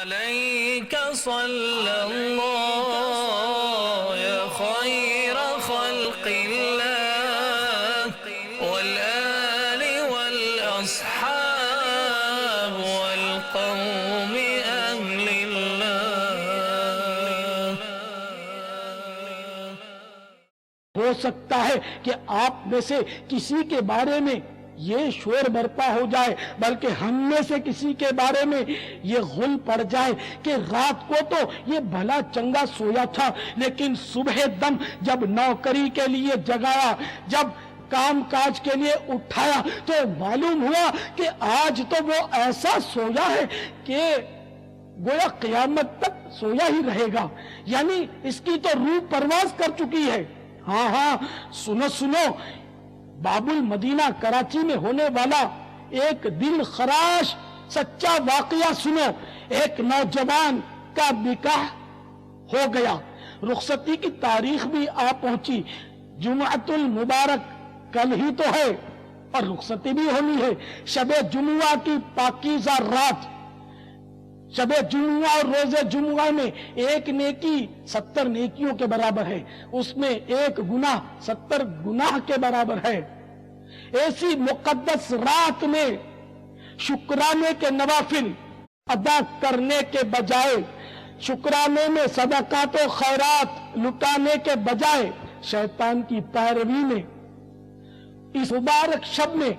عليك صلى الله يا خير خلق الله والآل والأصحاب والقوم أهل الله. ہو سکتا ہے کہ آپ میں سے کسی کے بارے میں یہ شور برپا ہو جائے، بلکہ ہم میں سے کسی کے بارے میں یہ غل پڑ جائے کہ رات کو تو یہ بھلا چنگا سویا تھا، لیکن صبح دم جب نوکری کے لیے جگایا، جب کام کاج کے لیے اٹھایا تو معلوم ہوا کہ آج تو وہ ایسا سویا ہے کہ گویا قیامت تک سویا ہی رہے گا، یعنی اس کی تو روح پرواز کر چکی ہے. ہاں سنو باب المدینہ کراچی میں ہونے والا ایک دل خراش سچا واقعہ سنو. ایک نوجوان کا نکاح ہو گیا، رخصتی کی تاریخ بھی آ پہنچی، جمعۃ المبارک کل ہی تو ہے اور رخصتی بھی ہونی ہے. شب جمعہ کی پاکیزہ رات، شب جمعہ اور روز جمعہ میں ایک نیکی 70 نیکیوں کے برابر ہے، اس میں ایک گناہ 70 گناہ کے برابر ہے. ایسی مقدس رات میں شکرانے کے نوافل ادا کرنے کے بجائے، شکرانے میں صدقات و خیرات لٹانے کے بجائے شیطان کی پیروی میں اس مبارک شب میں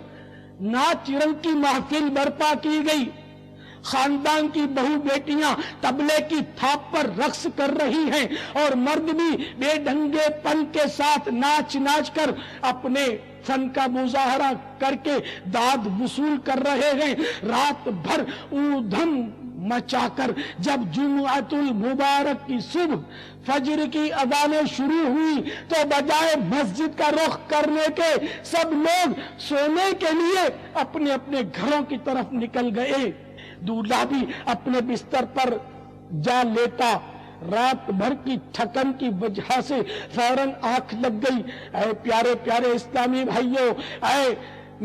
ناچ رنگ کی محفل برپا کی گئی. خاندان کی بہو بیٹیاں طبلے کی تھاپ پر رقص کر رہی ہیں اور مرد بھی بے ڈھنگے پن کے ساتھ ناچ کر اپنے فن کا مظاہرہ کر کے داد وصول کر رہے ہیں. رات بھر اودھم مچا کر جب جمعۃ المبارک کی صبح فجر کی اذانیں شروع ہوئی تو بجائے مسجد کا رخ کرنے کے سب لوگ سونے کے لیے اپنے اپنے گھروں کی طرف نکل گئے. دولہا بھی اپنے بستر پر جا لیتا. رات بھر کی تھکن کی وجہ سے فوراً آنکھ لگ گئی. اے پیارے پیارے اسلامی بھائیوں، اے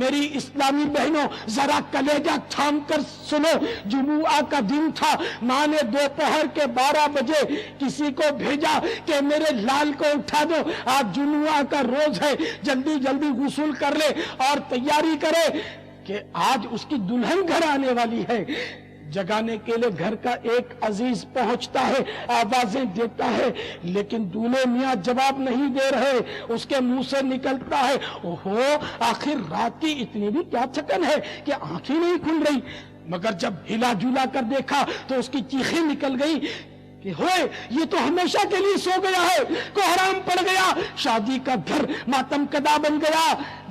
میری اسلامی بہنوں، ذرا کلیجہ تھام کر سنو. جمعہ کا دن تھا، ماں نے دوپہر کے 12 بجے کسی کو بھیجا کہ میرے لال کو اٹھا دو، آج جمعہ کا روز ہے، جلدی جلدی غسل کر لے اور تیاری کرے کہ آج اس کی دلہن گھر آنے والی ہے. جگانے کے لیے گھر کا ایک عزیز پہنچتا ہے، آوازیں دیتا ہے، لیکن دولہے میاں جواب نہیں دے رہے. اس کے منہ سے نکلتا ہے، اوہو آخر رات کی اتنی بھی کیا تھکن ہے کہ آنکھیں نہیں کھل رہی. مگر جب ہلا جلا کر دیکھا تو اس کی چیخیں نکل گئی کہ ہوئے یہ تو ہمیشہ کے لیے سو گیا ہے، کوہرام پڑ گیا. شادی کا گھر ماتم کدا بن گیا.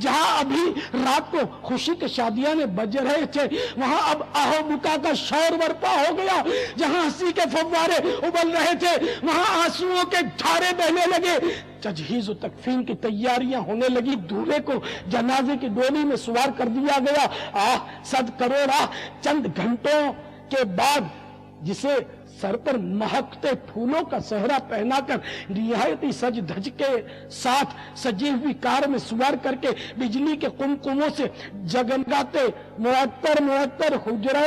جہاں ابھی رات کو خوشی کے شادیاں بج رہے تھے، وہاں اب آہو بکا کا شور برپا ہو گیا. جہاں ہنسی کے فوارے ابل رہے تھے، وہاں آنسوؤں کے دھارے بہنے لگے. تجہیز و تکفین کی تیاریاں ہونے لگی. دولہے کو جنازے کی ڈولی میں سوار کر دیا گیا. صد کروڑ چند گھنٹوں کے بعد جسے سر پر مہکتے پھولوں کا صحرا پہنا کر نہایتی سج دھج کے ساتھ سجی ہوئی کار میں سوار کر کے بجلی کے قمقموں سے جگمگاتے معطر حجرہ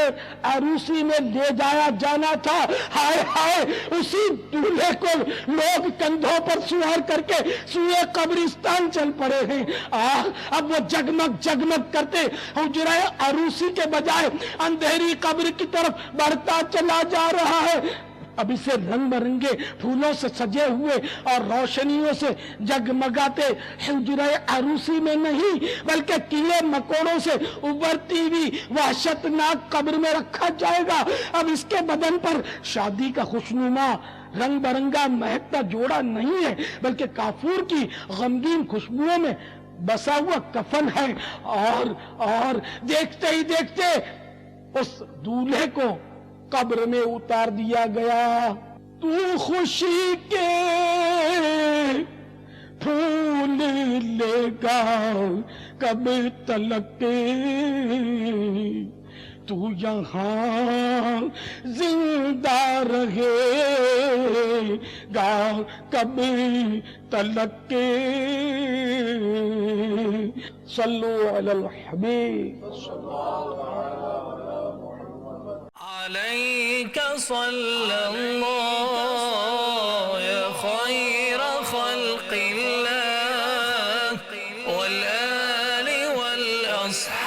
عروسی میں لے جایا جانا تھا. ہائے ہائے، اسی دولہے کو لوگ کندھوں پر سوار کر کے سوئے قبرستان چل پڑے ہیں. اب وہ جگمگ کرتے حجرہ عروسی کے بجائے اندھیری قبر کی طرف بڑھتا چلا جا رہا ہے. اب اسے رنگ برنگے پھولوں سے سجے ہوئے اور روشنیوں سے جگمگاتے حجرہ عروسی میں نہیں بلکہ کیڑے مکوڑوں سے ابھرتی ہوئی وحشتناک قبر میں رکھا جائے گا. اب اس کے بدن پر شادی کا خوشنما رنگ برنگا مہکتا جوڑا نہیں ہے بلکہ کافور کی غمگین خوشبوؤں میں بسا ہوا کفن ہے. اور دیکھتے ہی دیکھتے اس دولہے کو قبر میں اتار دیا گیا. تو خوشی کے پھول لے گا کب تلک، تو یہاں زندہ رہے گا کب تلک. صلو علی الحبیب. عليك صلى الله يا خير خلق الله والآل والأصحاب